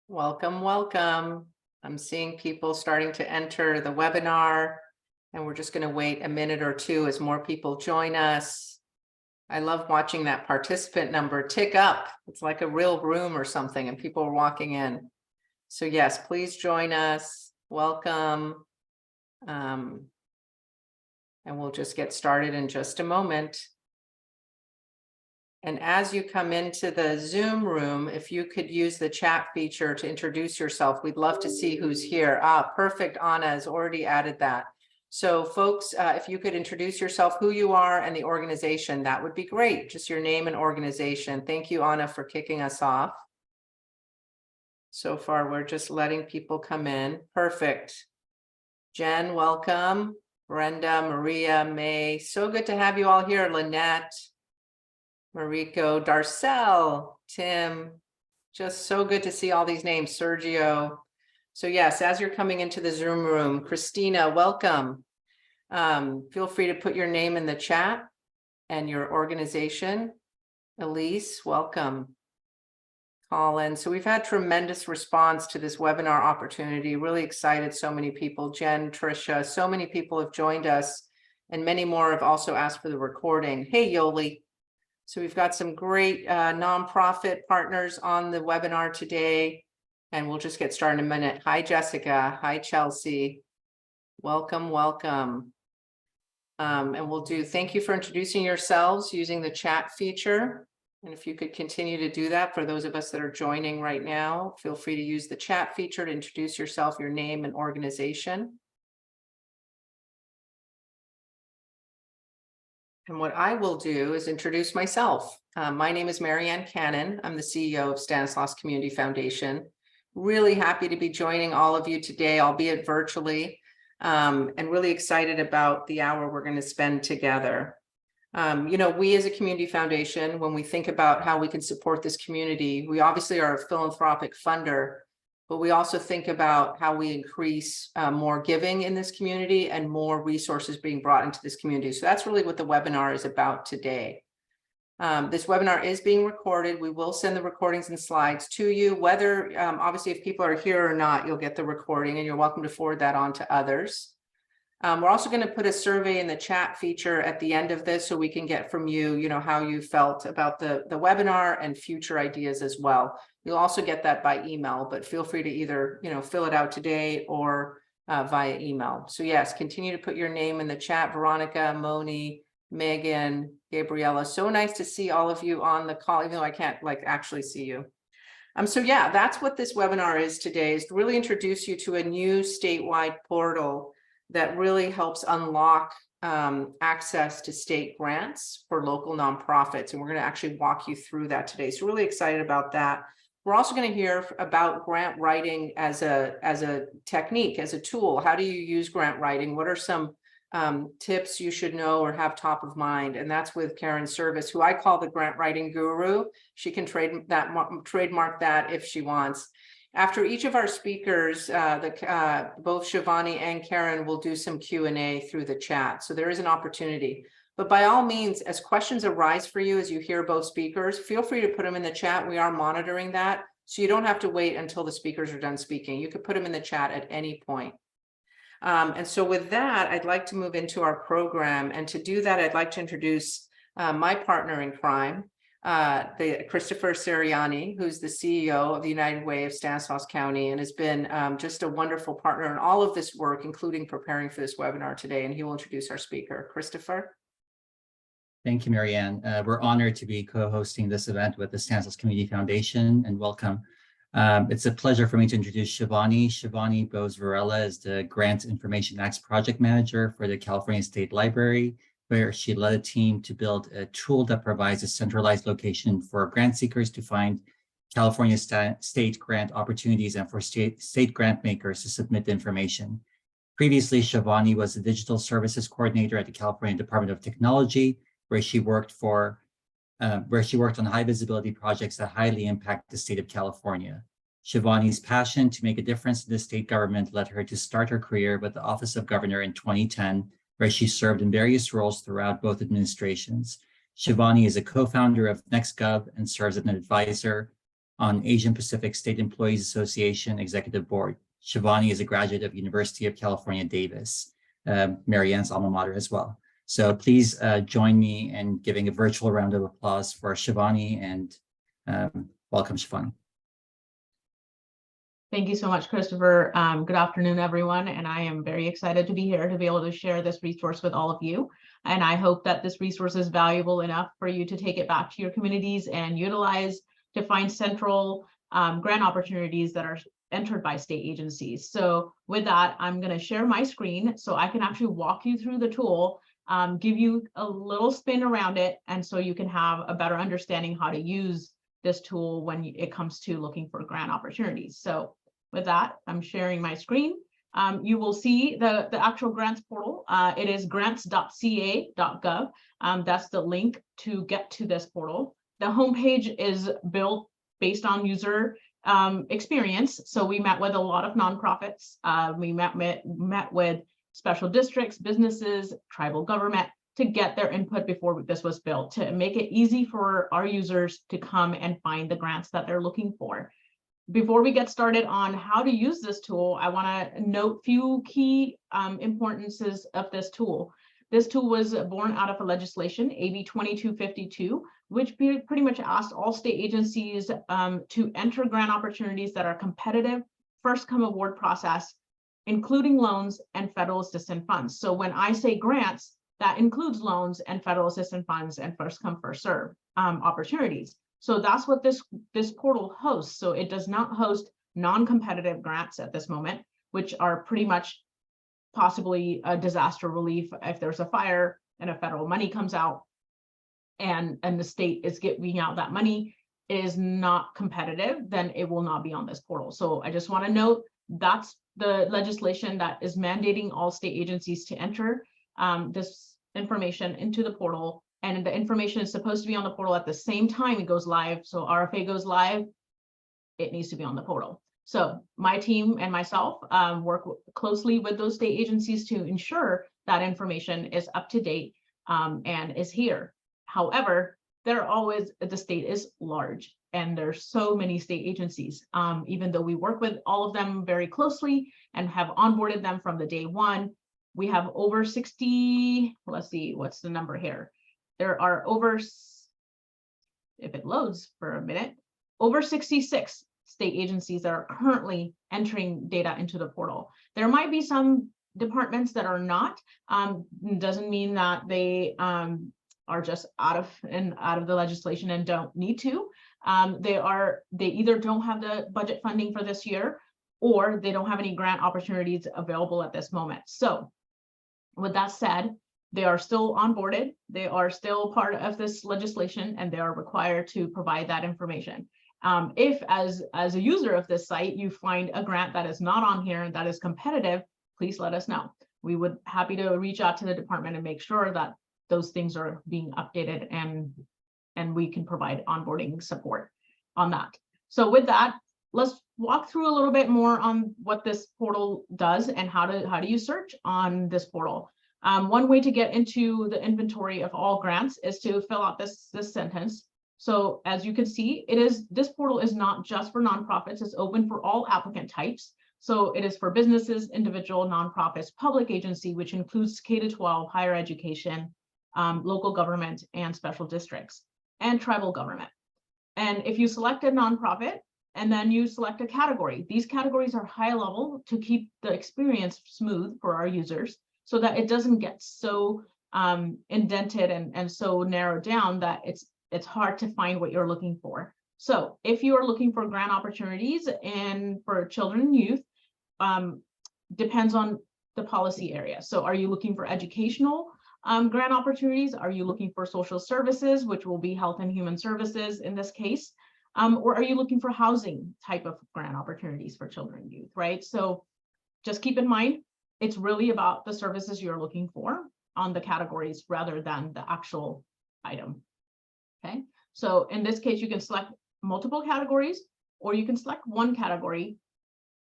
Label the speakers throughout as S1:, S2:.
S1: Welcome, welcome. I'm seeing people starting to enter the webinar, and we're just going to wait a minute or two as more people join us. I love watching that participant number tick up. It's like a real room or something, and people are walking in. So yes, please join us. Welcome. And we'll just get started in just a moment. And as you come into the Zoom room, if you could use the chat feature to introduce yourself, we'd love to see who's here. Perfect. Anna has already added that. So folks, if you could introduce yourself, who you are and the organization, that would be great. Just your name and organization. Thank you, Anna, for kicking us off. So far, we're just letting people come in. Perfect. Jen, welcome. Brenda, Maria, May. So good to have you all here. Lynette. Mariko, Darcel, Tim, just so good to see all these names, Sergio. So yes, as you're coming into the Zoom room, Christina, welcome. Feel free to put your name in the chat and your organization. Elise, welcome. Colin, so we've had tremendous response to this webinar opportunity, really excited, so many people, Jen, Tricia, so many people have joined us and many more have also asked for the recording. Hey, Yoli. So we've got some great nonprofit partners on the webinar today, and we'll just get started in a minute. Hi, Jessica. Hi, Chelsea. Welcome, welcome. And we'll do, thank you for introducing yourselves using the chat feature. And if you could continue to do that for those of us that are joining right now, feel free to use the chat feature to introduce yourself, your name and organization. And what I will do is introduce myself. My name is Marianne Cannon. I'm the CEO of Stanislaus Community Foundation. Really happy to be joining all of you today, albeit virtually, and really excited about the hour we're going to spend together. We as a community foundation, when we think about how we can support this community, we obviously are a philanthropic funder, but we also think about how we increase more giving in this community and more resources being brought into this community. So that's really what the webinar is about today. This webinar is being recorded. We will send the recordings and slides to you, whether obviously if people are here or not, you'll get the recording and you're welcome to forward that on to others. We're also going to put a survey in the chat feature at the end of this so we can get from you, how you felt about the webinar and future ideas as well. You'll also get that by email, but feel free to either, fill it out today or via email. So yes, continue to put your name in the chat. Veronica, Moni, Megan, Gabriella. So nice to see all of you on the call, even though I can't actually see you. So yeah, that's what this webinar is today, is to really introduce you to a new statewide portal that really helps unlock access to state grants for local nonprofits. And we're going to actually walk you through that today. So really excited about that. We're also going to hear about grant writing as a technique, as a tool. How do you use grant writing? What are some tips you should know or have top of mind? And that's with Karen Servas, who I call the grant writing guru. She can trademark that if she wants. After each of our speakers, both Shivani and Karen will do some Q&A through the chat. So there is an opportunity. But by all means, as questions arise for you as you hear both speakers, feel free to put them in the chat. We are monitoring that. So you don't have to wait until the speakers are done speaking. You could put them in the chat at any point. And so with that, I'd like to move into our program. And to do that, I'd like to introduce my partner in crime, Christopher Seriani, who's the CEO of the United Way of Stanislaus County and has been just a wonderful partner in all of this work, including preparing for this webinar today. And he will introduce our speaker. Christopher.
S2: Thank you, Marianne. We're honored to be co-hosting this event with the Stanislaus Community Foundation, and welcome. It's a pleasure for me to introduce Shivani. Shivani Bose-Varela is the Grant Information Acts Project Manager for the California State Library, where she led a team to build a tool that provides a centralized location for grant seekers to find California state grant opportunities and for state grant makers to submit the information. Previously, Shivani was the Digital Services Coordinator at the California Department of Technology, where she worked on high visibility projects that highly impact the state of California. Shivani's passion to make a difference in the state government led her to start her career with the Office of Governor in 2010, where she served in various roles throughout both administrations. Shivani is a co-founder of NextGov and serves as an advisor on Asian Pacific State Employees Association Executive Board. Shivani is a graduate of University of California, Davis, Marianne's alma mater as well. So please join me in giving a virtual round of applause for Shivani, and welcome, Shivani.
S3: Thank you so much, Christopher. Good afternoon, everyone. And I am very excited to be here to be able to share this resource with all of you. And I hope that this resource is valuable enough for you to take it back to your communities and utilize to find central grant opportunities that are entered by state agencies. So with that, I'm going to share my screen so I can actually walk you through the tool, give you a little spin around it, and so you can have a better understanding how to use this tool when it comes to looking for grant opportunities. So with that, I'm sharing my screen. You will see the actual grants portal. It is grants.ca.gov. That's the link to get to this portal. The homepage is built based on user experience. So we met with a lot of nonprofits. We met with special districts, businesses, tribal government to get their input before this was built, to make it easy for our users to come and find the grants that they're looking for. Before we get started on how to use this tool, I want to note few key importances of this tool. This tool was born out of a legislation, AB 2252, which pretty much asked all state agencies to enter grant opportunities that are competitive, first come award process, including loans and federal assistance funds. So when I say grants, that includes loans and federal assistance funds and first come, first serve opportunities. So that's what this portal hosts. So it does not host non-competitive grants at this moment, which are pretty much possibly a disaster relief if there's a fire and a federal money comes out and the state is giving out that money, is not competitive, then it will not be on this portal. So I just want to note that's the legislation that is mandating all state agencies to enter this information into the portal. And the information is supposed to be on the portal at the same time it goes live. So RFA goes live, it needs to be on the portal. So my team and myself work closely with those state agencies to ensure that information is up to date and is here. However, the state is large and there's so many state agencies. Even though we work with all of them very closely and have onboarded them from the day one, we have over 60, let's see, what's the number here? There are over, if it loads for a minute, over 66 state agencies that are currently entering data into the portal. There might be some departments that are not, doesn't mean that they are just out of the legislation and don't need to. They either don't have the budget funding for this year, or they don't have any grant opportunities available at this moment. So with that said, they are still onboarded, they are still part of this legislation, and they are required to provide that information. If as a user of this site, you find a grant that is not on here and that is competitive, please let us know. We would happy to reach out to the department and make sure that those things are being updated and we can provide onboarding support on that. So with that, let's walk through a little bit more on what this portal does and how do you search on this portal. One way to get into the inventory of all grants is to fill out this sentence. So as you can see, this portal is not just for nonprofits, it's open for all applicant types. So it is for businesses, individual, nonprofits, public agency, which includes K-12, higher education, local government and special districts, and tribal government. And if you select a nonprofit and then you select a category, these categories are high level to keep the experience smooth for our users, so that it doesn't get so indented and so narrowed down that it's hard to find what you're looking for. So if you are looking for grant opportunities and for children and youth, depends on the policy area. So are you looking for educational grant opportunities? Are you looking for social services, which will be health and human services in this case? Or are you looking for housing type of grant opportunities for children and youth, right? So just keep in mind, it's really about the services you're looking for on the categories rather than the actual item. Okay, so in this case, you can select multiple categories or you can select one category,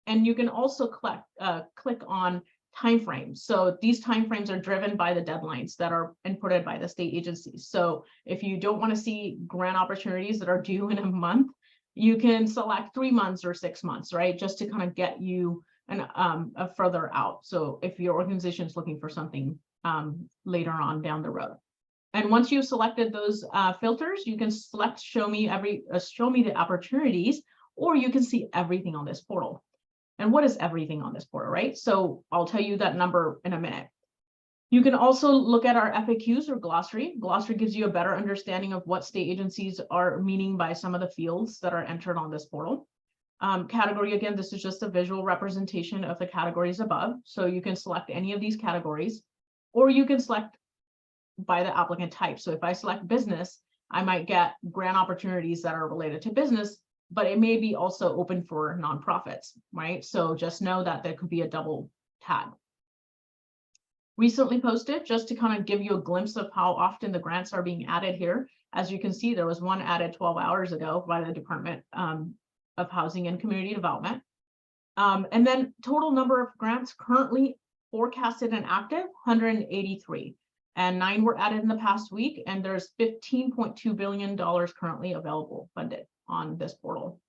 S3: and you can also click on timeframes. So these timeframes are driven by the deadlines that are inputted by the state agencies. So if you don't want to see grant opportunities that are due in a month, You can select 3 months or 6 months, right? Just to kind of get you a further out. So if your organization is looking for something later on down the road. And once you've selected those filters, you can select show me the opportunities, or you can see everything on this portal. And what is everything on this portal, right? So I'll tell you that number in a minute. You can also look at our FAQs or glossary. Glossary gives you a better understanding of what state agencies are meaning by some of the fields that are entered on this portal. Category, again, this is just a visual representation of the categories above. So you can select any of these categories, or you can select by the applicant type. So if I select business, I might get grant opportunities that are related to business, but it may be also open for nonprofits, right? So just know that there could be a double tag. Recently posted, just to kind of give you a glimpse of how often the grants are being added here. As you can see, there was one added 12 hours ago by the Department of Housing and Community Development. And then total number of grants currently forecasted and active, 183. And 9 were added in the past week, and there's $15.2 billion currently available funded on this portal.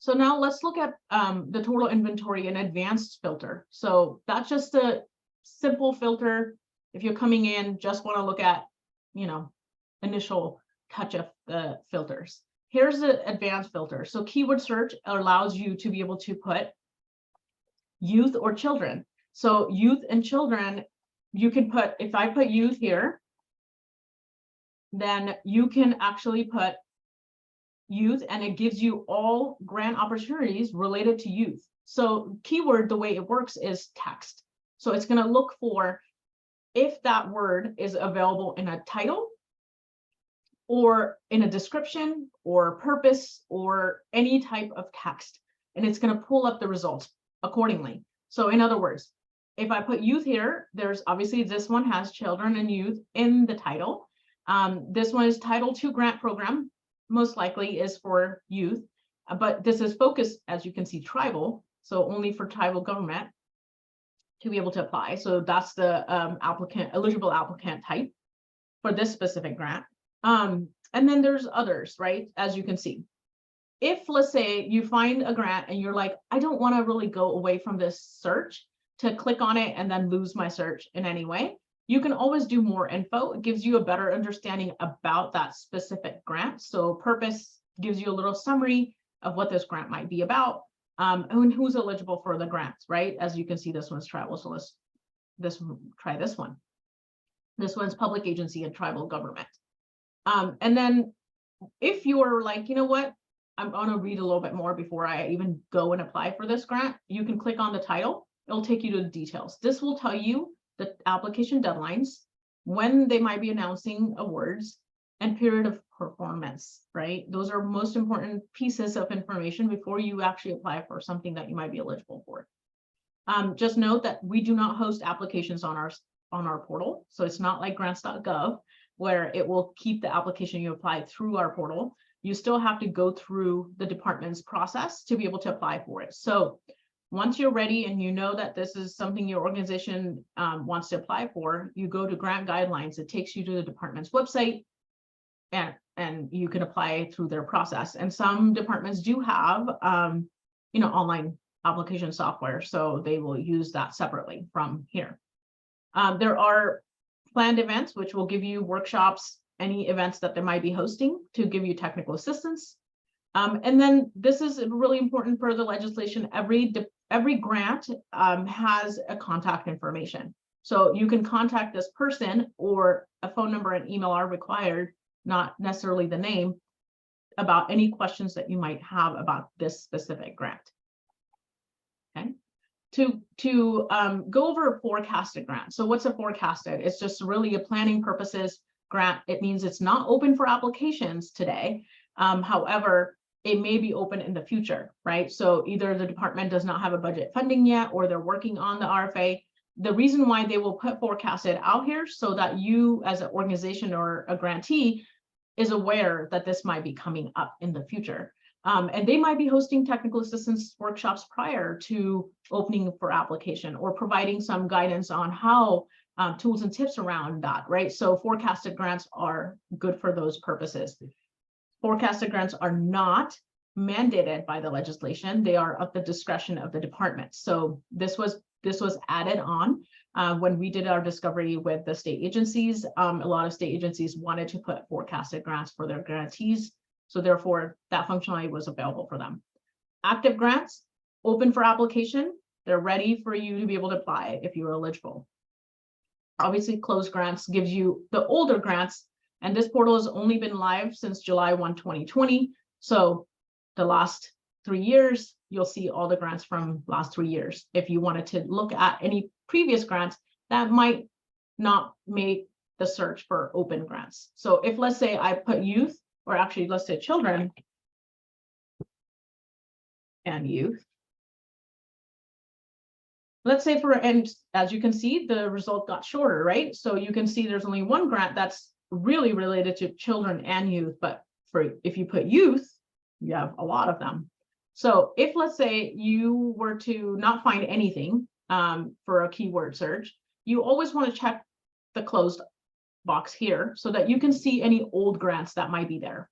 S3: So now let's look at the total inventory and advanced filter. So that's just a simple filter. If you're coming in, just want to look at, initial touch of the filters. Here's the advanced filter. So keyword search allows you to be able to put youth or children. So youth and children, you can put, if I put youth here, then you can actually put youth, and it gives you all grant opportunities related to youth. So keyword, the way it works is text. So it's going to look for if that word is available in a title or in a description or purpose or any type of text, and it's going to pull up the results accordingly. So in other words, if I put youth here, there's obviously this one has children and youth in the title. This one is Title II grant program, most likely is for youth, but this is focused, as you can see, tribal, so only for tribal government to be able to apply. So that's the eligible applicant type for this specific grant. And then there's others, right? As you can see, if let's say you find a grant and you're like, I don't want to really go away from this search to click on it and then lose my search in any way, you can always do more info. It gives you a better understanding about that specific grant. So purpose gives you a little summary of what this grant might be about, and who's eligible for the grants, right? As you can see, this one's tribal, so let's try this one. This one's public agency and tribal government. And then if you're like, you know what, I'm going to read a little bit more before I even go and apply for this grant, you can click on the title. It'll take you to the details. This will tell you the application deadlines, when they might be announcing awards, and period of performance, right? Those are most important pieces of information before you actually apply for something that you might be eligible for. Just note that we do not host applications on our portal. So it's not like grants.gov, where it will keep the application you applied through our portal. You still have to go through the department's process to be able to apply for it. So once you're ready and you know that this is something your organization wants to apply for, you go to grant guidelines. It takes you to the department's website, and you can apply through their process. And some departments do have online application software, so they will use that separately from here. There are planned events, which will give you workshops, any events that they might be hosting to give you technical assistance. And then this is really important for the legislation. Every grant has a contact information. So you can contact this person, or a phone number and email are required, not necessarily the name, about any questions that you might have about this specific grant. Okay. To go over a forecasted grant. So what's a forecasted? It's just really a planning purposes grant. It means it's not open for applications today. However, it may be open in the future, right? So either the department does not have a budget funding yet, or they're working on the RFA. The reason why they will put forecasted out here so that you as an organization or a grantee is aware that this might be coming up in the future. And they might be hosting technical assistance workshops prior to opening for application, or providing some guidance on how tools and tips around that, right? So forecasted grants are good for those purposes. forecasted grants are not mandated by the legislation. They are at the discretion of the department. So this was added on when we did our discovery with the state agencies. A lot of state agencies wanted to put forecasted grants for their grantees. So therefore, that functionality was available for them. Active grants, open for application. They're ready for you to be able to apply if you're eligible. Obviously, closed grants gives you the older grants, and this portal has only been live since July 1, 2020. So the last 3 years, you'll see all the grants from last 3 years. If you wanted to look at any previous grants, that might not make the search for open grants. So if, let's say, I put youth, or actually let's say children and youth. Let's say and as you can see, the result got shorter, right? So you can see there's only one grant that's really related to children and youth, but if you put youth, you have a lot of them. So if, let's say, you were to not find anything for a keyword search, you always want to check the closed box here so that you can see any old grants that might be there.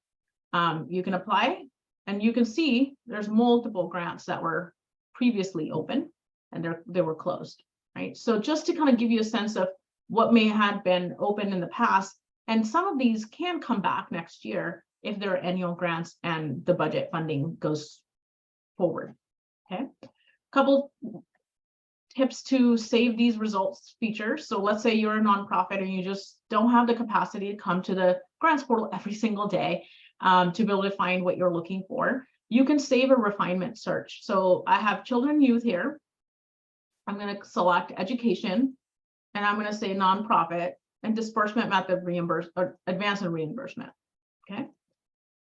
S3: You can apply, and you can see there's multiple grants that were previously open and they were closed, right? So just to kind of give you a sense of what may have been open in the past, and some of these can come back next year if there are annual grants and the budget funding goes forward, okay? Couple tips to save these results features. So let's say you're a nonprofit and you just don't have the capacity to come to the grants portal every single day to be able to find what you're looking for. You can save a refinement search. So I have children and youth here. I'm going to select education, and I'm going to say nonprofit and disbursement method or advance and reimbursement. Okay.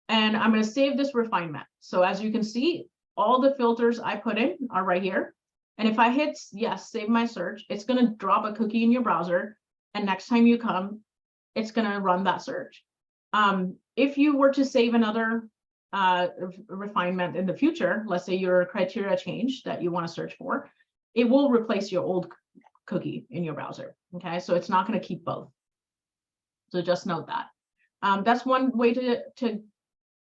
S3: And I'm going to save this refinement. So as you can see, all the filters I put in are right here. And if I hit yes, save my search, it's going to drop a cookie in your browser. And next time you come, it's going to run that search. If you were to save another refinement in the future, let's say your criteria change that you want to search for, it will replace your old cookie in your browser. Okay, so it's not going to keep both. So just note that. That's one way to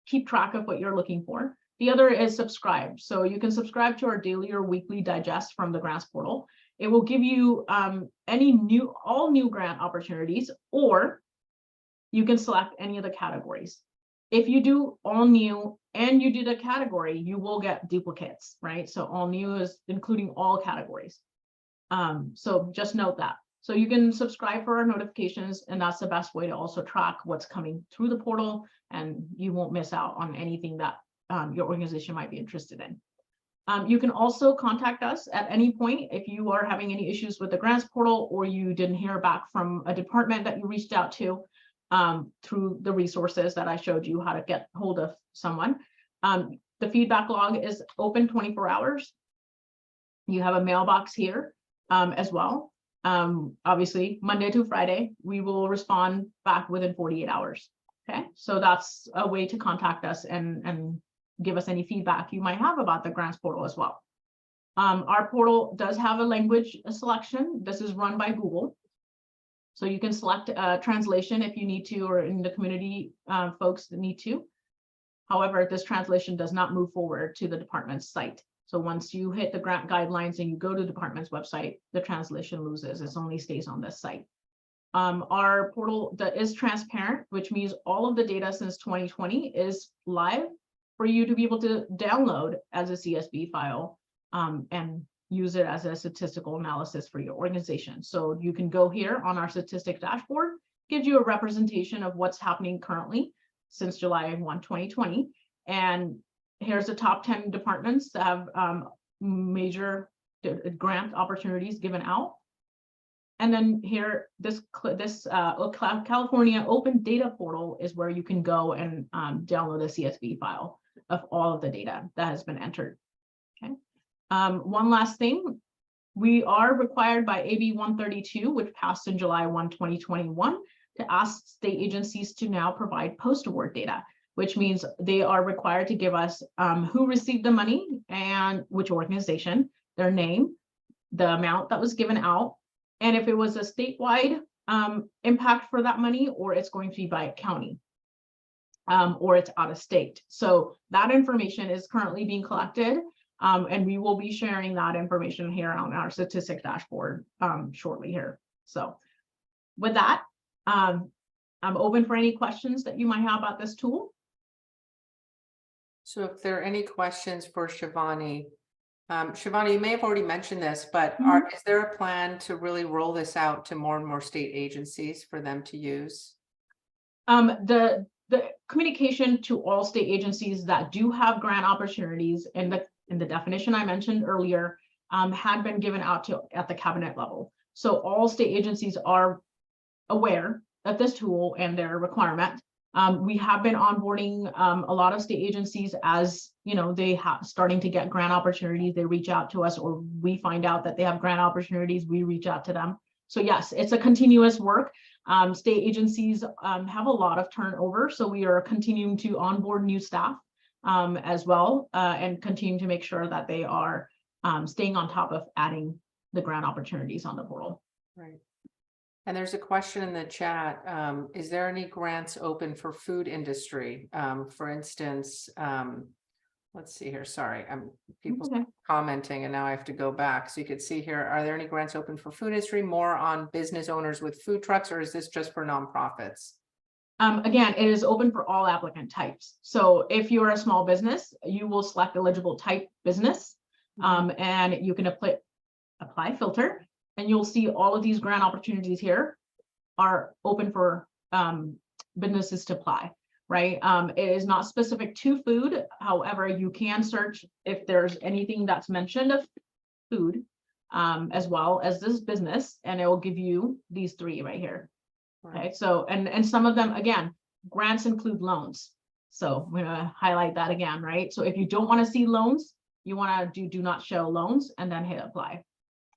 S3: keep track of what you're looking for. The other is subscribe. So you can subscribe to our daily or weekly digest from the grants portal. It will give you all new grant opportunities, or you can select any of the categories. If you do all new and you do the category, you will get duplicates, right? So all new is including all categories. So just note that. So you can subscribe for our notifications, and that's the best way to also track what's coming through the portal, and you won't miss out on anything that your organization might be interested in. You can also contact us at any point if you are having any issues with the grants portal, or you didn't hear back from a department that you reached out to through the resources that I showed you how to get hold of someone. The feedback log is open 24 hours. You have a mailbox here as well. Obviously, Monday to Friday, we will respond back within 48 hours. Okay, so that's a way to contact us and give us any feedback you might have about the grants portal as well. Our portal does have a language selection. This is run by Google. So you can select a translation if you need to, or in the community folks that need to. However, this translation does not move forward to the department's site. So once you hit the grant guidelines and you go to the department's website, the translation loses. It only stays on this site. Our portal that is transparent, which means all of the data since 2020 is live for you to be able to download as a CSV file and use it as a statistical analysis for your organization. So you can go here on our statistics dashboard, gives you a representation of what's happening currently since July 1, 2020. And here's the top 10 departments that have major grant opportunities given out. And then here, this California Open Data Portal is where you can go and download a CSV file of all of the data that has been entered. Okay. One last thing, we are required by AB 132, which passed in July 1, 2021, to ask state agencies to now provide post-award data, which means they are required to give us who received the money and which organization, their name, the amount that was given out, and if it was a statewide impact for that money, or it's going to be by a county. or it's out of state. So that information is currently being collected. And we will be sharing that information here on our statistic dashboard shortly here. So with that, I'm open for any questions that you might have about this tool.
S1: So if there are any questions for Shivani, Shivani, you may have already mentioned this, but is there a plan to really roll this out to more and more state agencies for them to use?
S3: The communication to all state agencies that do have grant opportunities in the definition I mentioned earlier had been given out to at the cabinet level. So all state agencies are aware of this tool and their requirement. We have been onboarding a lot of state agencies as they have starting to get grant opportunities. They reach out to us, or we find out that they have grant opportunities. We reach out to them. So yes, it's a continuous work. State agencies have a lot of turnover, so we are continuing to onboard new staff as well, and continue to make sure that they are staying on top of adding the grant opportunities on the portal.
S1: Right. And there's a question in the chat. Is there any grants open for food industry? For instance, let's see here. Sorry, people commenting and now I have to go back. So you could see here, are there any grants open for food industry, more on business owners with food trucks, or is this just for nonprofits?
S3: Again, it is open for all applicant types. So if you're a small business, you will select eligible type business, and you can apply filter, and you'll see all of these grant opportunities here are open for businesses to apply, right? It is not specific to food. However, you can search if there's anything that's mentioned of food, as well as this business, and it will give you these three right here. Okay, so and some of them, again, grants include loans. So I'm gonna highlight that again, right? So if you don't want to see loans, you want to do not show loans and then hit apply.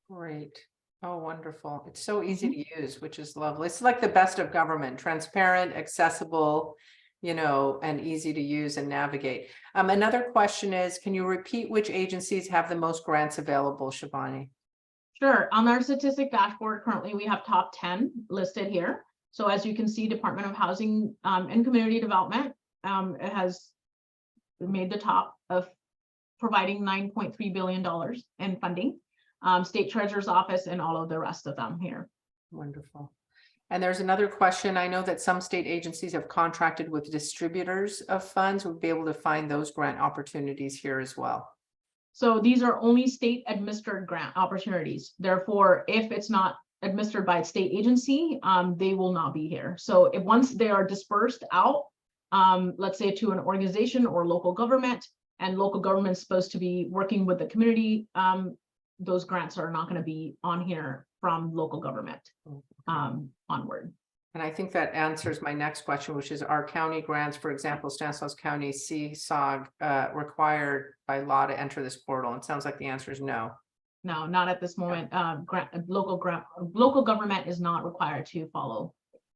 S1: Great. Oh, wonderful. It's so easy to use, which is lovely. It's like the best of government, transparent, accessible, and easy to use and navigate. Another question is, can you repeat which agencies have the most grants available, Shivani?
S3: Sure. On our statistic dashboard, currently we have top 10 listed here. So as you can see, Department of Housing and Community Development, it has made the top of providing $9.3 billion in funding. State Treasurer's Office and all of the rest of them here.
S1: Wonderful. And there's another question. I know that some state agencies have contracted with distributors of funds. We'll be able to find those grant opportunities here as well.
S3: So these are only state administered grant opportunities. Therefore, if it's not administered by a state agency, they will not be here. So if once they are dispersed out, let's say to an organization or local government, and local government is supposed to be working with the community, those grants are not going to be on here from local government onward.
S1: And I think that answers my next question, which is, are county grants, for example, Stanislaus County CSOG, required by law to enter this portal? It sounds like the answer is no.
S3: No, not at this moment. Local government is not required to follow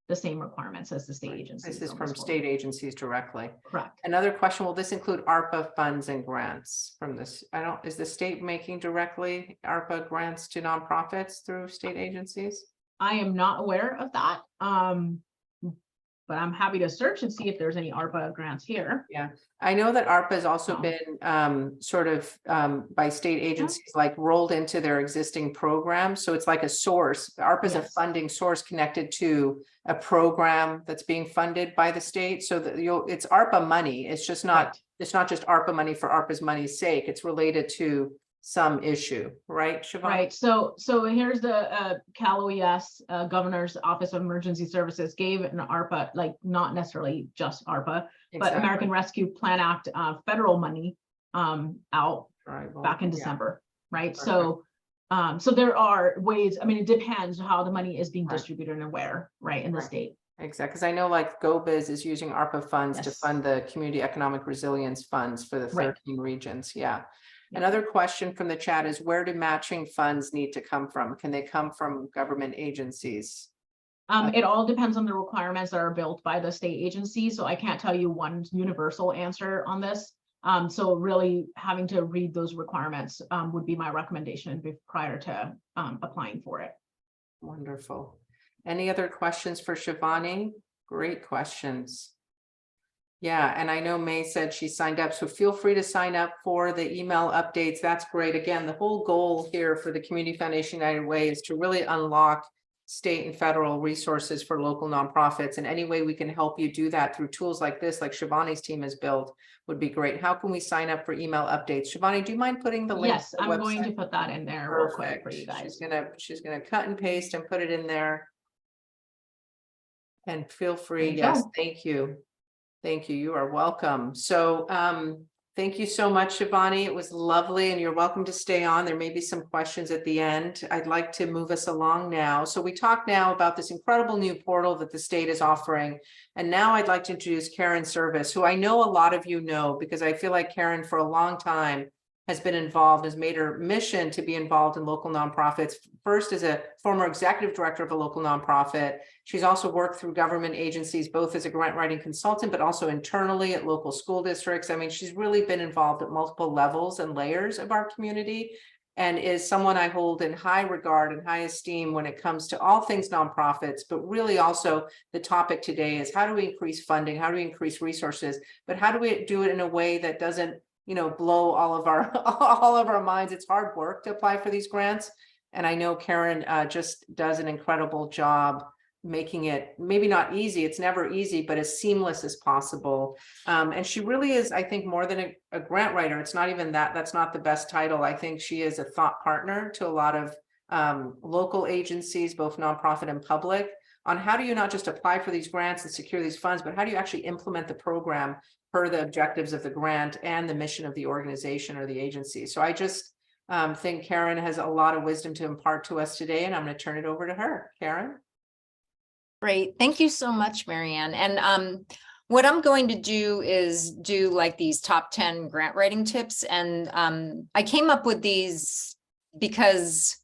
S3: the same requirements as the state agencies.
S1: This is from state agencies directly.
S3: Correct.
S1: Another question, will this include ARPA funds and grants from this? Is the state making directly ARPA grants to nonprofits through state agencies?
S3: I am not aware of that. But I'm happy to search and see if there's any ARPA grants here.
S1: Yeah, I know that ARPA has also been sort of by state agencies, like rolled into their existing programs. So it's like a source. ARPA is a funding source connected to a program that's being funded by the state. So that it's ARPA money. It's just not, it's not just ARPA money for ARPA's money's sake. It's related to some issue, right, Shivani?
S3: Right. So here's the Cal OES Governor's Office of Emergency Services gave an ARPA, like not necessarily just ARPA, but American Rescue Plan Act federal money out back in December, right? So so there are ways. I mean, it depends how the money is being distributed and where, right, in the state.
S1: Exactly, because I know like GoBiz is using ARPA funds to fund the Community Economic Resilience Funds for the 13 regions. Yeah. Another question from the chat is, where do matching funds need to come from? Can they come from government agencies?
S3: It all depends on the requirements that are built by the state agency. So I can't tell you one universal answer on this. So really having to read those requirements would be my recommendation prior to applying for it.
S1: Wonderful. Any other questions for Shivani? Great questions. Yeah, and I know May said she signed up, so feel free to sign up for the email updates. That's great. Again, the whole goal here for the Community Foundation United Way is to really unlock state and federal resources for local nonprofits. And any way we can help you do that through tools like this, like Shivani's team has built, would be great. How can we sign up for email updates? Shivani, do you mind putting the link?
S3: Yes,
S1: to the
S3: I'm going to
S1: website?
S3: put that in there real quick
S1: Perfect.
S3: for you guys.
S1: She's gonna cut and paste and put it in there. And feel free,
S3: There you
S1: yes,
S3: go.
S1: thank you. Thank you. You are welcome. So thank you so much, Shivani. It was lovely, and you're welcome to stay on. There may be some questions at the end. I'd like to move us along now. So we talked now about this incredible new portal that the state is offering. And now I'd like to introduce Karen Servas, who I know a lot of you know, because I feel like Karen for a long time has been involved, has made her mission to be involved in local nonprofits. First as a former executive director of a local nonprofit. She's also worked through government agencies, both as a grant writing consultant, but also internally at local school districts. I mean, she's really been involved at multiple levels and layers of our community, and is someone I hold in high regard and high esteem when it comes to all things nonprofits, but really also the topic today is how do we increase funding? How do we increase resources? But how do we do it in a way that doesn't, blow all of our minds? It's hard work to apply for these grants. And I know Karen just does an incredible job making it maybe not easy. It's never easy, but as seamless as possible. And she really is, I think, more than a grant writer. It's not even that. That's not the best title. I think she is a thought partner to a lot of local agencies, both nonprofit and public, on how do you not just apply for these grants and secure these funds, but how do you actually implement the program per the objectives of the grant and the mission of the organization or the agency. So I just think Karen has a lot of wisdom to impart to us today, and I'm going to turn it over to her. Karen?
S4: Great. Thank you so much, Marianne. And what I'm going to do is do like these top 10 grant writing tips. And I came up with these because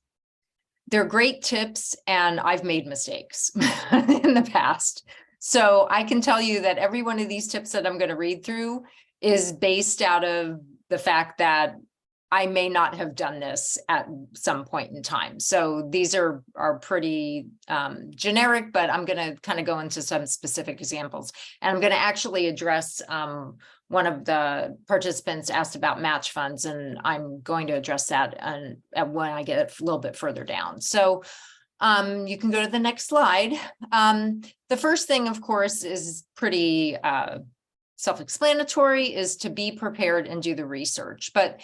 S4: they're great tips and I've made mistakes in the past. So I can tell you that every one of these tips that I'm going to read through is based out of the fact that I may not have done this at some point in time. So these are pretty generic, but I'm going to kind of go into some specific examples. And I'm going to actually address one of the participants asked about match funds, and I'm going to address that when I get a little bit further down. So you can go to the next slide. The first thing, of course, is pretty self-explanatory, is to be prepared and do the research. But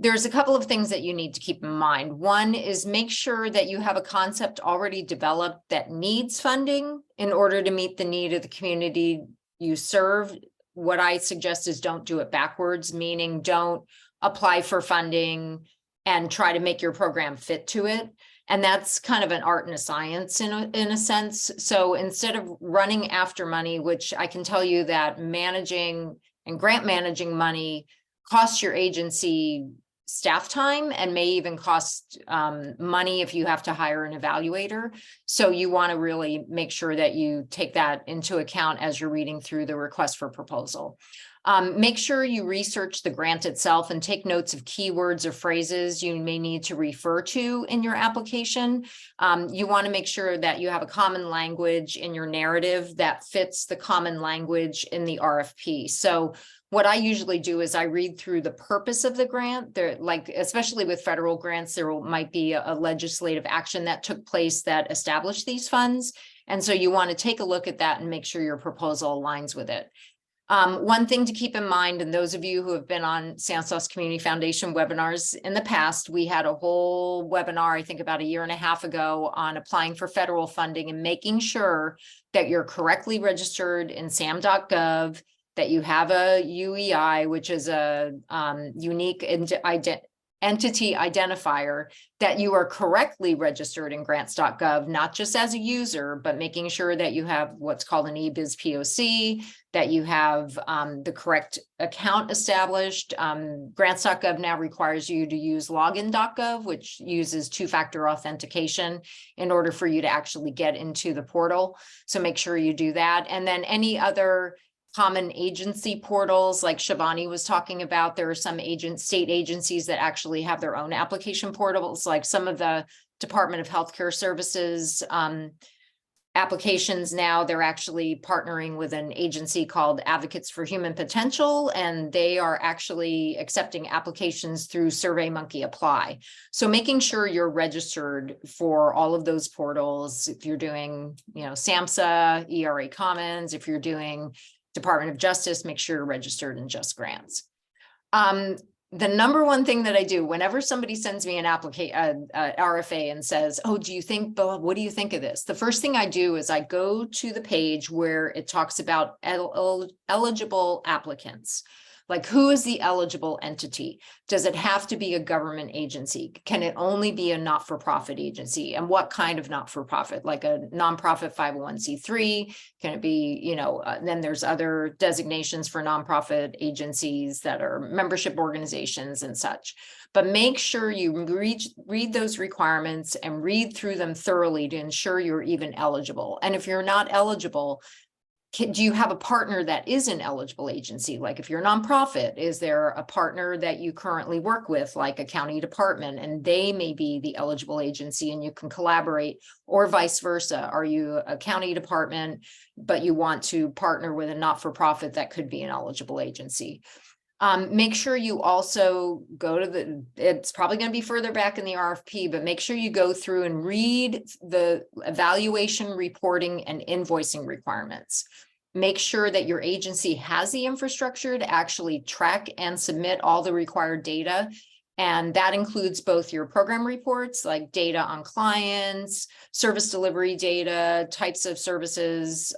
S4: there's a couple of things that you need to keep in mind. One is make sure that you have a concept already developed that needs funding in order to meet the need of the community you serve. What I suggest is don't do it backwards, meaning don't apply for funding and try to make your program fit to it. And that's kind of an art and a science in a sense. So instead of running after money, which I can tell you that managing and grant managing money costs your agency staff time and may even cost money if you have to hire an evaluator. So you want to really make sure that you take that into account as you're reading through the request for proposal. Make sure you research the grant itself and take notes of keywords or phrases you may need to refer to in your application. You want to make sure that you have a common language in your narrative that fits the common language in the RFP. So what I usually do is I read through the purpose of the grant. There, like, especially with federal grants, might be a legislative action that took place that established these funds. And so you want to take a look at that and make sure your proposal aligns with it. One thing to keep in mind, and those of you who have been on Stanislaus Community Foundation webinars in the past, we had a whole webinar, I think about 1.5 years ago, on applying for federal funding and making sure that you're correctly registered in sam.gov, that you have a UEI, which is a unique entity identifier, that you are correctly registered in grants.gov, not just as a user, but making sure that you have what's called an eBiz POC, that you have the correct account established. Grants.gov now requires you to use login.gov, which uses two-factor authentication in order for you to actually get into the portal. So make sure you do that. And then any other common agency portals like Shivani was talking about, there are some state agencies that actually have their own application portals, like some of the Department of Healthcare Services applications now, they're actually partnering with an agency called Advocates for Human Potential, and they are actually accepting applications through SurveyMonkey Apply. So making sure you're registered for all of those portals. If you're doing, SAMHSA, ERA Commons, if you're doing Department of Justice, make sure you're registered in Just Grants. The number one thing that I do whenever somebody sends me an RFA and says, oh, what do you think of this? The first thing I do is I go to the page where it talks about eligible applicants. Like, who is the eligible entity? Does it have to be a government agency? Can it only be a not-for-profit agency? And what kind of not-for-profit? Like a nonprofit 501c3? Can it be, then there's other designations for nonprofit agencies that are membership organizations and such. But make sure you read those requirements and read through them thoroughly to ensure you're even eligible. And if you're not eligible, do you have a partner that is an eligible agency? Like if you're a nonprofit, is there a partner that you currently work with, like a county department, and they may be the eligible agency and you can collaborate, or vice versa? Are you a county department, but you want to partner with a not-for-profit that could be an eligible agency? Make sure you also go to it's probably going to be further back in the RFP, but make sure you go through and read the evaluation, reporting, and invoicing requirements. Make sure that your agency has the infrastructure to actually track and submit all the required data. And that includes both your program reports, like data on clients, service delivery data, types of services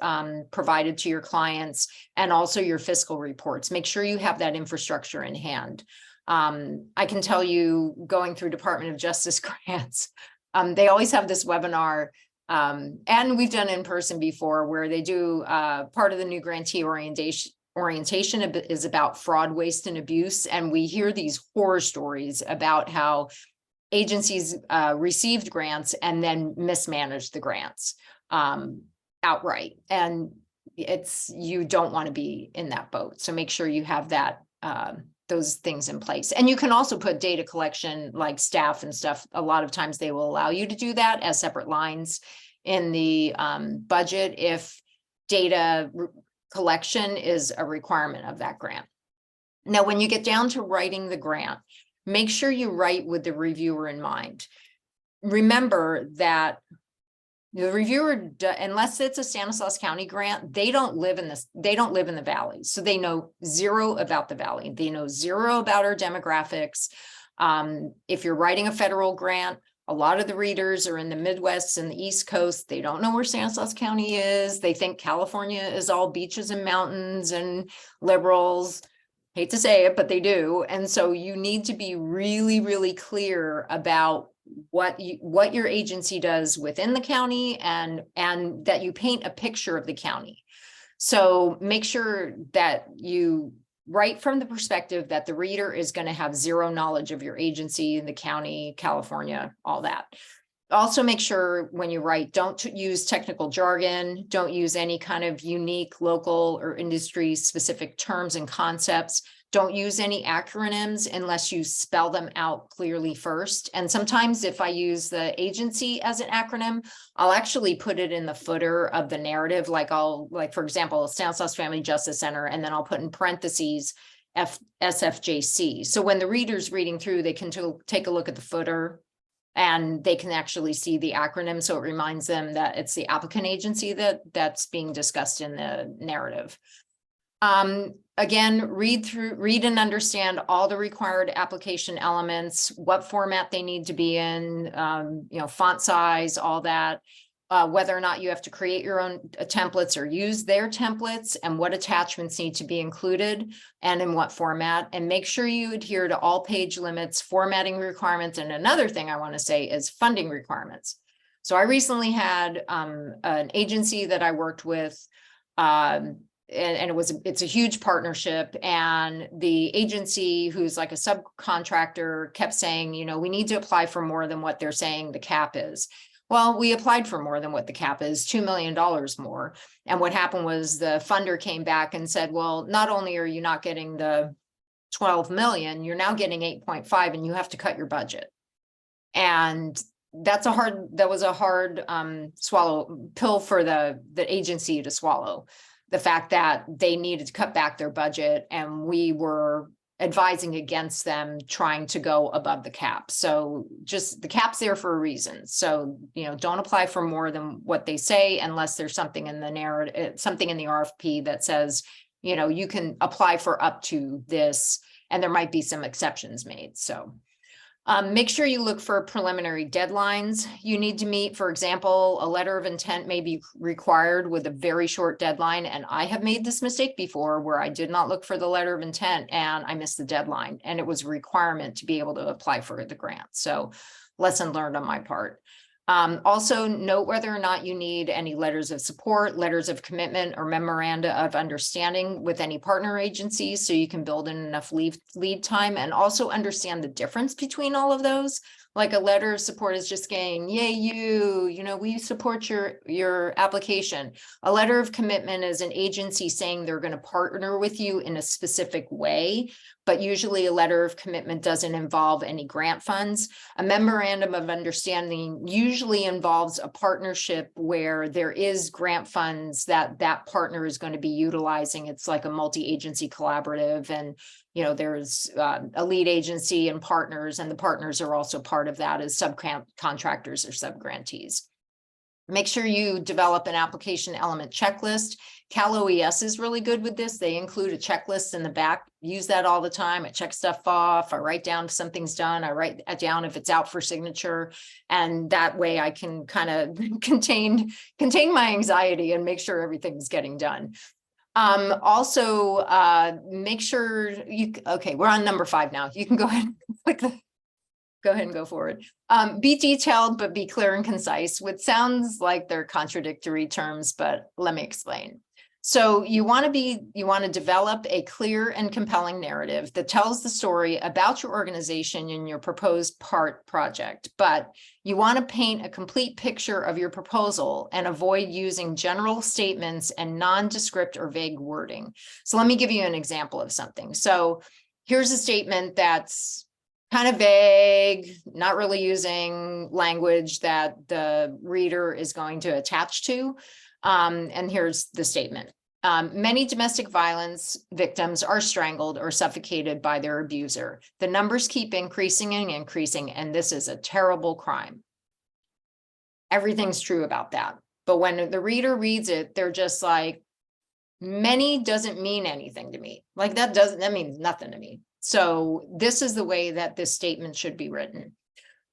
S4: provided to your clients, and also your fiscal reports. Make sure you have that infrastructure in hand. I can tell you, going through Department of Justice grants, they always have this webinar, and we've done in person before, where they do part of the new grantee orientation is about fraud, waste, and abuse. And we hear these horror stories about how agencies received grants and then mismanaged the grants outright. And you don't want to be in that boat. So make sure you have that those things in place. And you can also put data collection, like staff and stuff. A lot of times they will allow you to do that as separate lines in the budget if data collection is a requirement of that grant. Now, when you get down to writing the grant, make sure you write with the reviewer in mind. Remember that the reviewer, unless it's a Stanislaus County grant, they don't live in the valley. So they know zero about the valley. They know zero about our demographics. If you're writing a federal grant, a lot of the readers are in the Midwest and the East Coast. They don't know where Stanislaus County is. They think California is all beaches and mountains and liberals. Hate to say it, but they do. And so you need to be really, really clear about what your agency does within the county, and that you paint a picture of the county. So make sure that you write from the perspective that the reader is going to have zero knowledge of your agency, the county, California, all that. Also make sure when you write, don't use technical jargon, don't use any kind of unique local or industry specific terms and concepts. Don't use any acronyms unless you spell them out clearly first. And sometimes if I use the agency as an acronym, I'll actually put it in the footer of the narrative. Like for example, Stanislaus Family Justice Center, and then I'll put in parentheses SFJC. So when the reader's reading through, they can take a look at the footer and they can actually see the acronym. So it reminds them that it's the applicant agency that's being discussed in the narrative. Again, read and understand all the required application elements, what format they need to be in, font size, all that, whether or not you have to create your own templates or use their templates, and what attachments need to be included and in what format. And make sure you adhere to all page limits, formatting requirements. And another thing I want to say is funding requirements. So I recently had an agency that I worked with, and it's a huge partnership, and the agency, who's like a subcontractor, kept saying, we need to apply for more than what they're saying the cap is. Well, we applied for more than what the cap is, $2 million more. And what happened was the funder came back and said, well, not only are you not getting the 12 million, you're now getting 8.5, and you have to cut your budget. And that was a hard pill for the agency to swallow. The fact that they needed to cut back their budget and we were advising against them trying to go above the cap. So just the cap's there for a reason. So, don't apply for more than what they say unless there's something in the narrative, something in the RFP that says, you can apply for up to this, and there might be some exceptions made. So make sure you look for preliminary deadlines you need to meet. For example, a letter of intent may be required with a very short deadline. And I have made this mistake before where I did not look for the letter of intent and I missed the deadline, and it was a requirement to be able to apply for the grant. So lesson learned on my part. Also note whether or not you need any letters of support, letters of commitment, or memoranda of understanding with any partner agencies so you can build in enough lead time, and also understand the difference between all of those. Like a letter of support is just saying, yay, we support your application. A letter of commitment is an agency saying they're going to partner with you in a specific way, but usually a letter of commitment doesn't involve any grant funds. A memorandum of understanding usually involves a partnership where there is grant funds that partner is going to be utilizing. It's like a multi-agency collaborative, and there's a lead agency and partners, and the partners are also part of that as subcontractors or subgrantees. Make sure you develop an application element checklist. Cal OES is really good with this. They include a checklist in the back. Use that all the time. I check stuff off. I write down if something's done. I write down if it's out for signature. And that way I can kind of contain my anxiety and make sure everything's getting done. Also, make sure okay, we're on number 5 now. You can go ahead and click go ahead and go forward. Be detailed, but be clear and concise, which sounds like they're contradictory terms, but let me explain. So you want to develop a clear and compelling narrative that tells the story about your organization and your proposed project, but you want to paint a complete picture of your proposal and avoid using general statements and nondescript or vague wording. So let me give you an example of something. So here's a statement that's kind of vague, not really using language that the reader is going to attach to. And here's the statement. Many domestic violence victims are strangled or suffocated by their abuser. The numbers keep increasing and increasing, and this is a terrible crime. Everything's true about that. But when the reader reads it, they're just like, many doesn't mean anything to me. Like that means nothing to me. So this is the way that this statement should be written.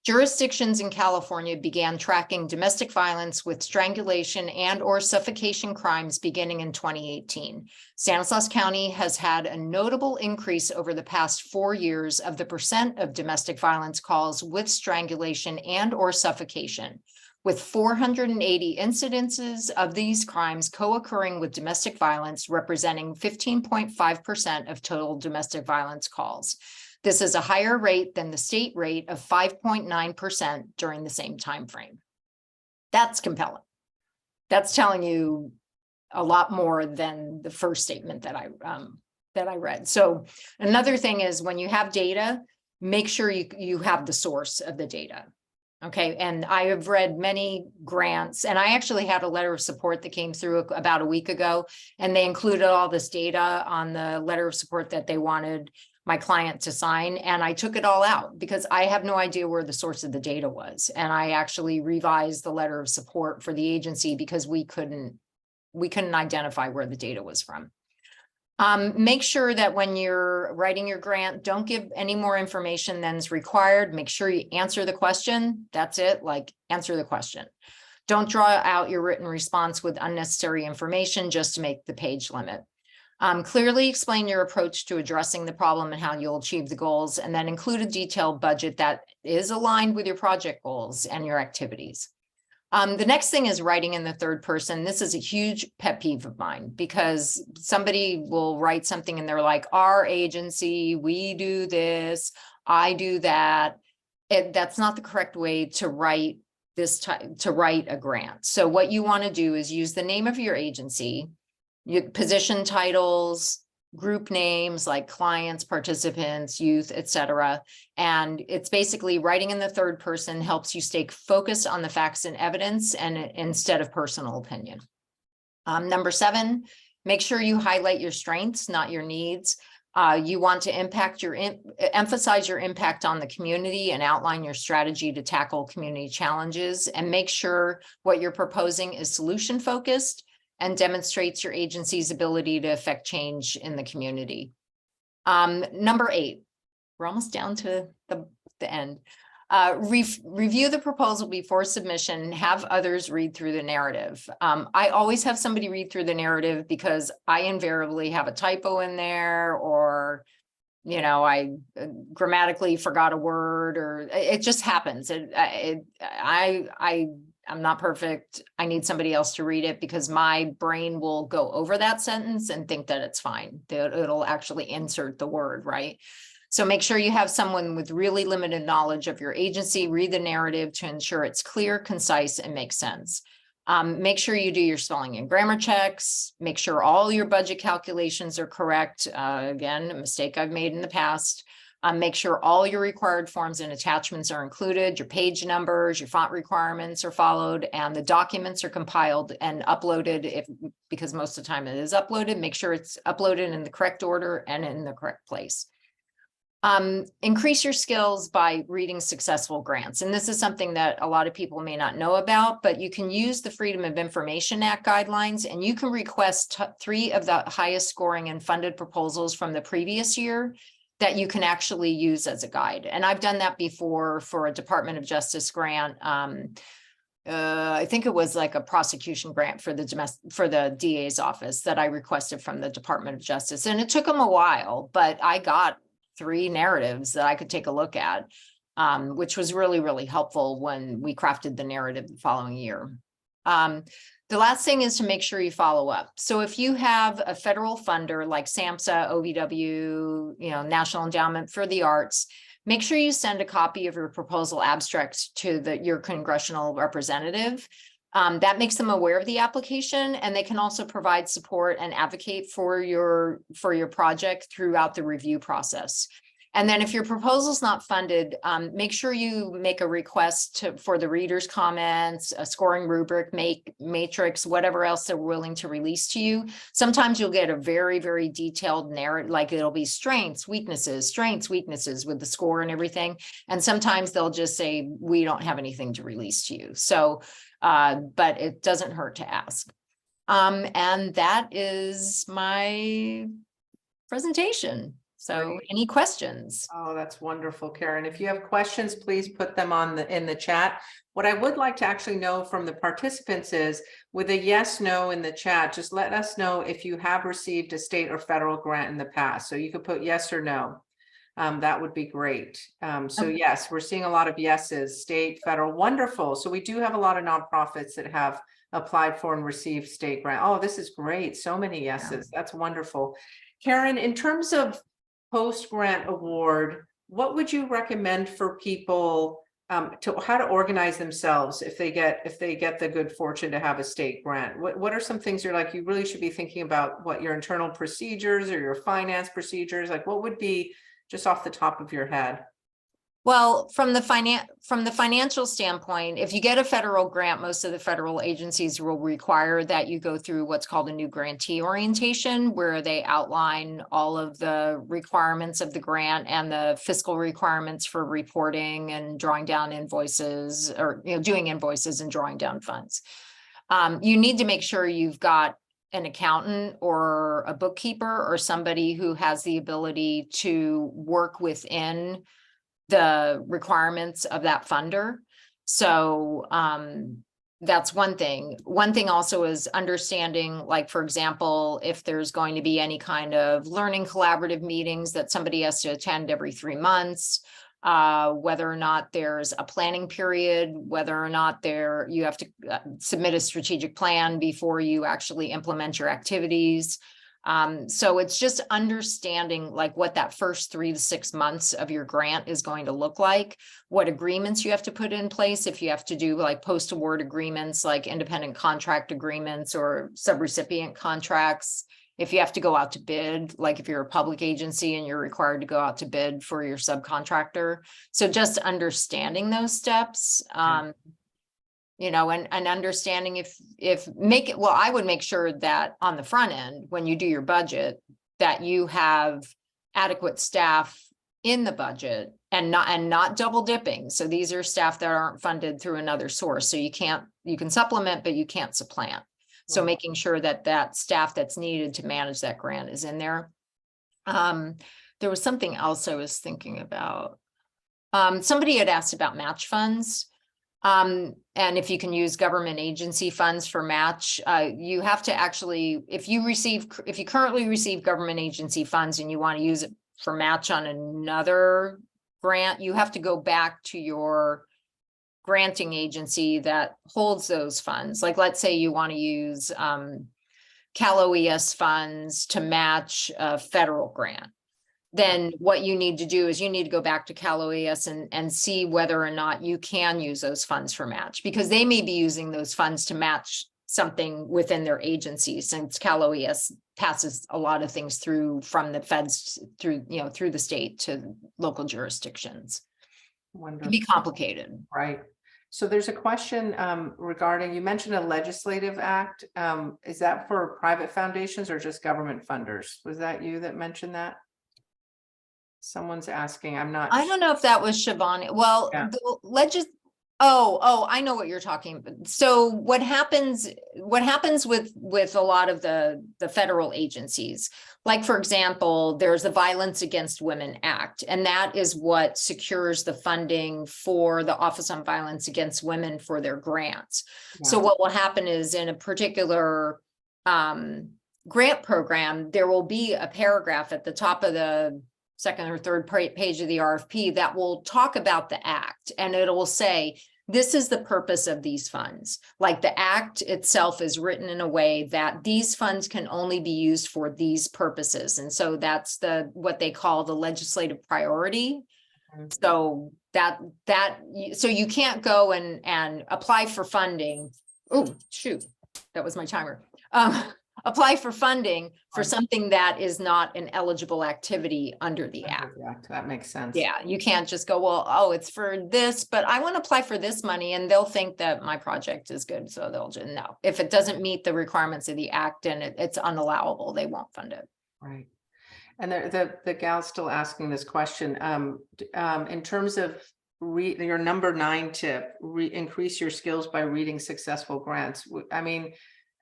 S4: Jurisdictions in California began tracking domestic violence with strangulation and or suffocation crimes beginning in 2018. Stanislaus County has had a notable increase over the past 4 years of the percent of domestic violence calls with strangulation and or suffocation, with 480 incidences of these crimes co-occurring with domestic violence, representing 15.5% of total domestic violence calls. This is a higher rate than the state rate of 5.9% during the same time frame. That's compelling. That's telling you a lot more than the first statement that I read. So another thing is when you have data, make sure you have the source of the data. Okay, and I have read many grants, and I actually had a letter of support that came through about a week ago, and they included all this data on the letter of support that they wanted my client to sign, and I took it all out because I have no idea where the source of the data was, and I actually revised the letter of support for the agency because we couldn't identify where the data was from. Make sure that when you're writing your grant, don't give any more information than is required. Make sure you answer the question. That's it, like answer the question. Don't draw out your written response with unnecessary information just to make the page limit. Clearly explain your approach to addressing the problem and how you'll achieve the goals, and then include a detailed budget that is aligned with your project goals and your activities. The next thing is writing in the third person. This is a huge pet peeve of mine because somebody will write something and they're like, our agency, we do this, I do that. That's not the correct way to write a grant. So what you want to do is use the name of your agency, your position titles, group names like clients, participants, youth, etc. And it's basically writing in the third person helps you stay focused on the facts and evidence and instead of personal opinion. Number 7, make sure you highlight your strengths, not your needs. You want to emphasize your impact on the community and outline your strategy to tackle community challenges, and make sure what you're proposing is solution focused and demonstrates your agency's ability to affect change in the community. Number 8, we're almost down to the end. Review the proposal before submission and have others read through the narrative. I always have somebody read through the narrative because I invariably have a typo in there, or I grammatically forgot a word, or it just happens. I'm not perfect. I need somebody else to read it because my brain will go over that sentence and think that it's fine. It'll actually insert the word, right? So make sure you have someone with really limited knowledge of your agency read the narrative to ensure it's clear, concise, and makes sense. Make sure you do your spelling and grammar checks. Make sure all your budget calculations are correct. Again, a mistake I've made in the past. Make sure all your required forms and attachments are included, your page numbers, your font requirements are followed, and the documents are compiled and uploaded because most of the time it is uploaded. Make sure it's uploaded in the correct order and in the correct place. Increase your skills by reading successful grants. And this is something that a lot of people may not know about, but you can use the Freedom of Information Act guidelines, and you can request 3 of the highest scoring and funded proposals from the previous year that you can actually use as a guide. And I've done that before for a Department of Justice grant. I think it was like a prosecution grant for the DA's office that I requested from the Department of Justice. And it took them a while, but I got 3 narratives that I could take a look at, which was really, really helpful when we crafted the narrative the following year. The last thing is to make sure you follow up. So if you have a federal funder like SAMHSA, OVW, National Endowment for the Arts, make sure you send a copy of your proposal abstract to your congressional representative. That makes them aware of the application, and they can also provide support and advocate for your project throughout the review process. And then if your proposal is not funded, make sure you make a request for the reader's comments, a scoring rubric, matrix, whatever else they're willing to release to you. Sometimes you'll get a very, very detailed narrative, like it'll be strengths, weaknesses with the score and everything. And sometimes they'll just say, we don't have anything to release to you. So, but it doesn't hurt to ask. And that is my presentation. So any questions?
S1: Oh, that's wonderful, Karen. If you have questions, please put them in the chat. What I would like to actually know from the participants is, with a yes, no in the chat, just let us know if you have received a state or federal grant in the past. So you could put yes or no. That would be great. So
S4: Okay.
S1: Yes, we're seeing a lot of yeses, state, federal, wonderful. So we do have a lot of nonprofits that have applied for and received state grant. Oh, this is great. So many yeses. That's wonderful. Karen, in terms of post-grant award, what would you recommend for people to how to organize themselves if they get the good fortune to have a state grant? What are some things you're like, you really should be thinking about, what your internal procedures or your finance procedures, like what would be just off the top of your head?
S4: Well, from the financial standpoint, if you get a federal grant, most of the federal agencies will require that you go through what's called a new grantee orientation, where they outline all of the requirements of the grant and the fiscal requirements for reporting and drawing down invoices, or doing invoices and drawing down funds. You need to make sure you've got an accountant or a bookkeeper or somebody who has the ability to work within the requirements of that funder. So that's one thing. One thing also is understanding, like, for example, if there's going to be any kind of learning collaborative meetings that somebody has to attend every 3 months, whether or not there's a planning period, whether or not you have to submit a strategic plan before you actually implement your activities. So it's just understanding like what that first 3 to 6 months of your grant is going to look like, what agreements you have to put in place, if you have to do like post-award agreements, like independent contract agreements or subrecipient contracts, if you have to go out to bid, like if you're a public agency and you're required to go out to bid for your subcontractor. So just understanding those steps, you know, and understanding well, I would make sure that on the front end, when you do your budget, that you have adequate staff in the budget and not double dipping. So these are staff that aren't funded through another source. So you can supplement, but you can't supplant. So making sure that that staff that's needed to manage that grant is in there. There was something else I was thinking about. Somebody had asked about match funds. And if you can use government agency funds for match, you have to actually, if you currently receive government agency funds and you want to use it for match on another grant, you have to go back to your granting agency that holds those funds. Like, let's say you want to use Cal OES funds to match a federal grant. Then what you need to do is you need to go back to Cal OES and see whether or not you can use those funds for match, because they may be using those funds to match something within their agency, since Cal OES passes a lot of things through from the feds through the state to local jurisdictions. It can be complicated.
S1: Right. So there's a question regarding, you mentioned a legislative act. Is that for private foundations or just government funders? Was that you that mentioned that? Someone's asking,
S4: I don't know if that was Shivani. Well,
S1: Yeah.
S4: I know what you're talking about. So what happens with a lot of the federal agencies, like, for example, there's the Violence Against Women Act, and that is what secures the funding for the Office on Violence Against Women for their grants.
S1: Yeah.
S4: So what will happen is, in a particular grant program, there will be a paragraph at the top of the second or third page of the RFP that will talk about the act, and it will say, this is the purpose of these funds. Like, the act itself is written in a way that these funds can only be used for these purposes. And so that's what they call the legislative priority. So so you can't go and apply for funding. Oh, shoot, that was my timer. Apply for funding for something that is not an eligible activity under the act.
S1: That makes sense.
S4: Yeah, you can't just go, well, it's for this, but I want to apply for this money, and they'll think that my project is good, so they'll just, no. If it doesn't meet the requirements of the act and it's unallowable, they won't fund it.
S1: Right. And the gal's still asking this question. In terms of your number 9 tip, increase your skills by reading successful grants. I mean,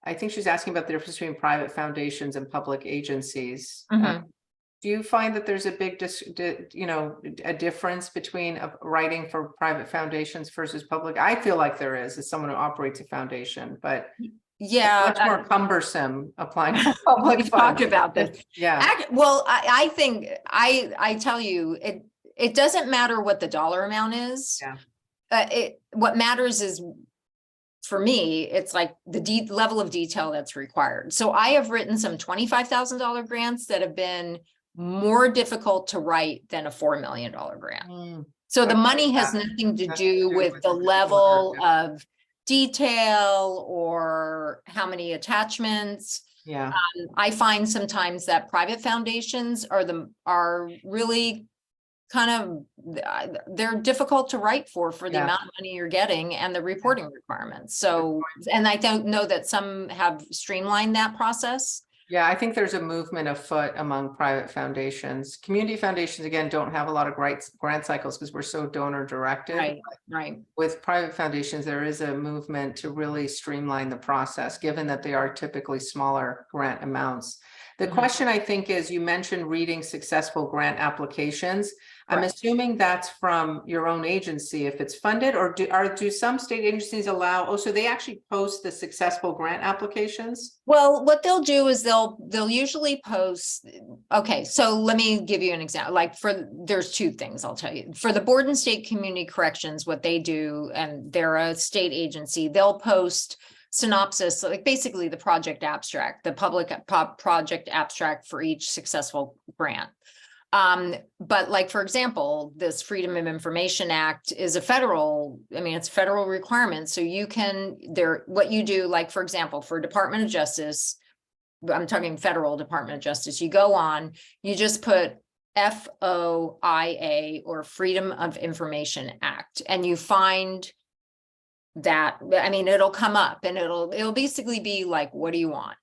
S1: I think she's asking about the difference between private foundations and public agencies. Do you find that there's a big, a difference between writing for private foundations versus public? I feel like there is, as someone who operates a foundation, but
S4: yeah,
S1: much more cumbersome applying for public.
S4: We talked about this.
S1: Yeah.
S4: Well, I think I tell you, it doesn't matter what the dollar amount is.
S1: Yeah.
S4: What matters is, for me, it's like the level of detail that's required. So I have written some $25,000 grants that have been more difficult to write than a $4 million grant. So the money has nothing to do with the level of detail or how many attachments.
S1: Yeah.
S4: I find sometimes that private foundations are really kind of, they're difficult to write for the amount of money you're getting and the reporting requirements. So, and I don't know that some have streamlined that process.
S1: Yeah, I think there's a movement afoot among private foundations. Community foundations, again, don't have a lot of grant cycles because we're so donor directed.
S4: Right.
S1: With private foundations, there is a movement to really streamline the process, given that they are typically smaller grant amounts. The question, I think, is, you mentioned reading successful grant applications. I'm assuming that's from your own agency if it's funded, or do some state agencies allow, so they actually post the successful grant applications?
S4: Well, what they'll do is they'll usually post, okay, so let me give you an example. Like, there's two things I'll tell you. For the Board and State Community Corrections, what they do, and they're a state agency, they'll post synopsis, like basically the project abstract, the public project abstract for each successful grant. But like, for example, this Freedom of Information Act is it's a federal requirement. So you can, what you do, like, for example, for Department of Justice, I'm talking Federal Department of Justice, you go on, you just put FOIA or Freedom of Information Act, and you find that, I mean, it'll come up and it'll basically be like, what do you want?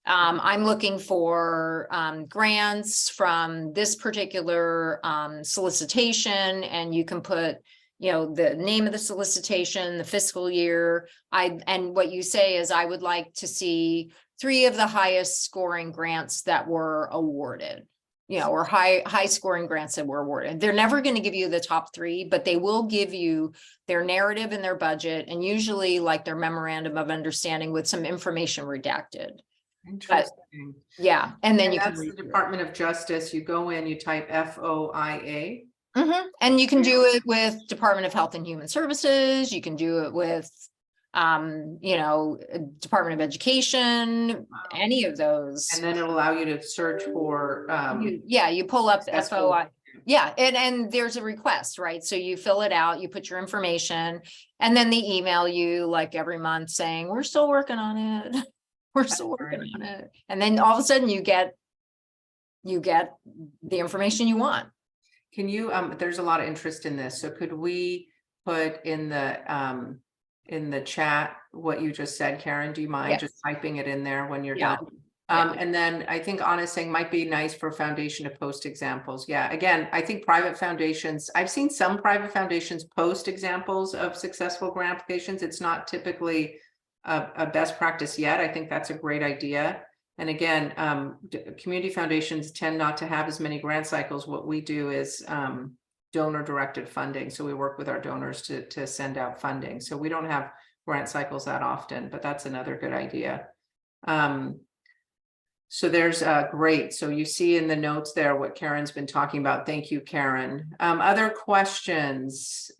S4: I'm looking for grants from this particular solicitation, and you can put, the name of the solicitation, the fiscal year. And what you say is, I would like to see 3 of the highest scoring grants that were awarded, or high scoring grants that were awarded. They're never going to give you the top 3, but they will give you their narrative and their budget, and usually like their memorandum of understanding with some information redacted.
S1: Interesting.
S4: Yeah, and then
S1: that's the Department of Justice. You go in, you type FOIA.
S4: And you can do it with Department of Health and Human Services. You can do it with, Department of Education, any of those.
S1: And then it'll allow you to search for.
S4: You pull up the FOI. Yeah, and there's a request, right? So you fill it out, you put your information, and then they email you like every month saying, we're still working on it. We're still working on it. And then all of a sudden you get the information you want.
S1: Can you, there's a lot of interest in this. So could we put in the chat what you just said, Karen? Do you mind just typing it in there when you're done? And then I think Anna's saying might be nice for foundation to post examples. Yeah, again, I think private foundations, I've seen some private foundations post examples of successful grant applications. It's not typically a best practice yet. I think that's a great idea. And again, community foundations tend not to have as many grant cycles. What we do is donor directed funding. So we work with our donors to send out funding. So we don't have grant cycles that often, but that's another good idea. So there's great. So you see in the notes there what Karen's been talking about. Thank you, Karen. Other questions?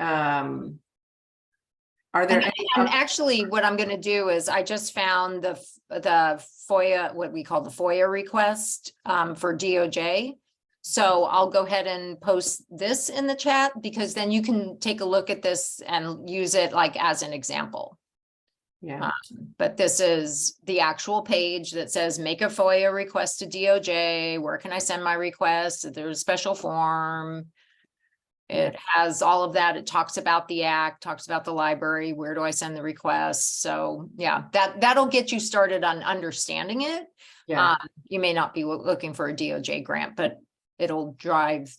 S1: Are there
S4: and actually what I'm going to do is I just found the FOIA, what we call the FOIA request for DOJ. So I'll go ahead and post this in the chat, because then you can take a look at this and use it like as an example.
S1: Yeah.
S4: But this is the actual page that says make a FOIA request to DOJ. Where can I send my request? There's a special form. It has all of that. It talks about the act, talks about the library. Where do I send the request? So yeah, that'll get you started on understanding it.
S1: Yeah.
S4: You may not be looking for a DOJ grant, but it'll drive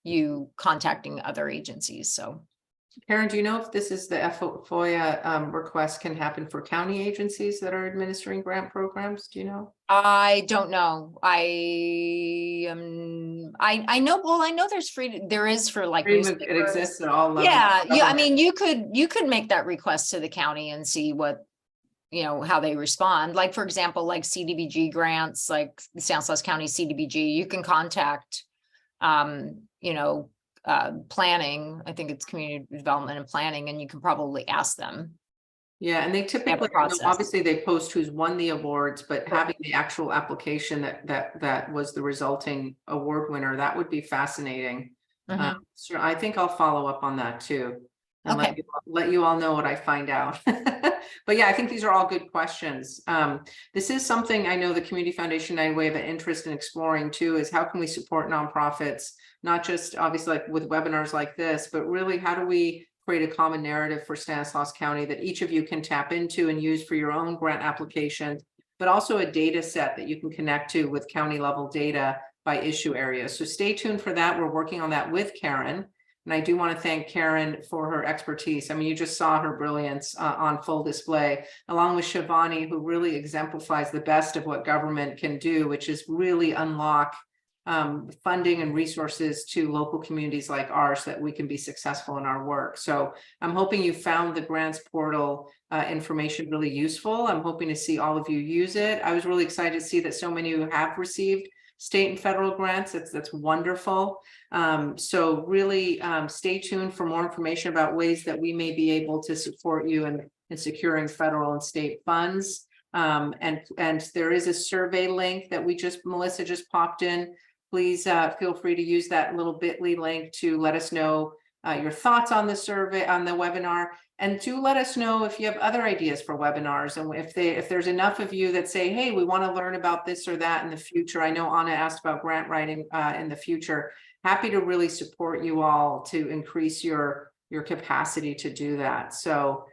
S4: you contacting other agencies. So
S1: Karen, do you know if this is the FOIA request can happen for county agencies that are administering grant programs? Do you know?
S4: I don't know. I know. Well, I know there is for like
S1: it exists at all levels.
S4: Yeah. I mean, you could make that request to the county and see what, how they respond. Like, for example, like CDBG grants, like Stanislaus County CDBG, you can contact, planning. I think it's community development and planning, and you can probably ask them.
S1: Yeah, and they typically, obviously they post who's won the awards, but having the actual application that was the resulting award winner, that would be fascinating. So I think I'll follow up on that too, and let you all know what I find out. But yeah, I think these are all good questions. This is something I know the Community Foundation and we have an interest in exploring too, is how can we support nonprofits, not just obviously like with webinars like this, but really how do we create a common narrative for Stanislaus County that each of you can tap into and use for your own grant applications, but also a data set that you can connect to with county level data by issue areas. So stay tuned for that. We're working on that with Karen. And I do want to thank Karen for her expertise. I mean, you just saw her brilliance on full display, along with Shivani, who really exemplifies the best of what government can do, which is really unlock funding and resources to local communities like ours so that we can be successful in our work. So I'm hoping you found the grants portal information really useful. I'm hoping to see all of you use it. I was really excited to see that so many of you have received state and federal grants. That's wonderful. So really stay tuned for more information about ways that we may be able to support you in securing federal and state funds. And there is a survey link that Melissa just popped in. Please feel free to use that little bit.ly link to let us know your thoughts on the survey, on the webinar. And do let us know if you have other ideas for webinars, and if there's enough of you that say, hey, we want to learn about this or that in the future. I know Anna asked about grant writing in the future. Happy to really support you all to increase your capacity to do that. So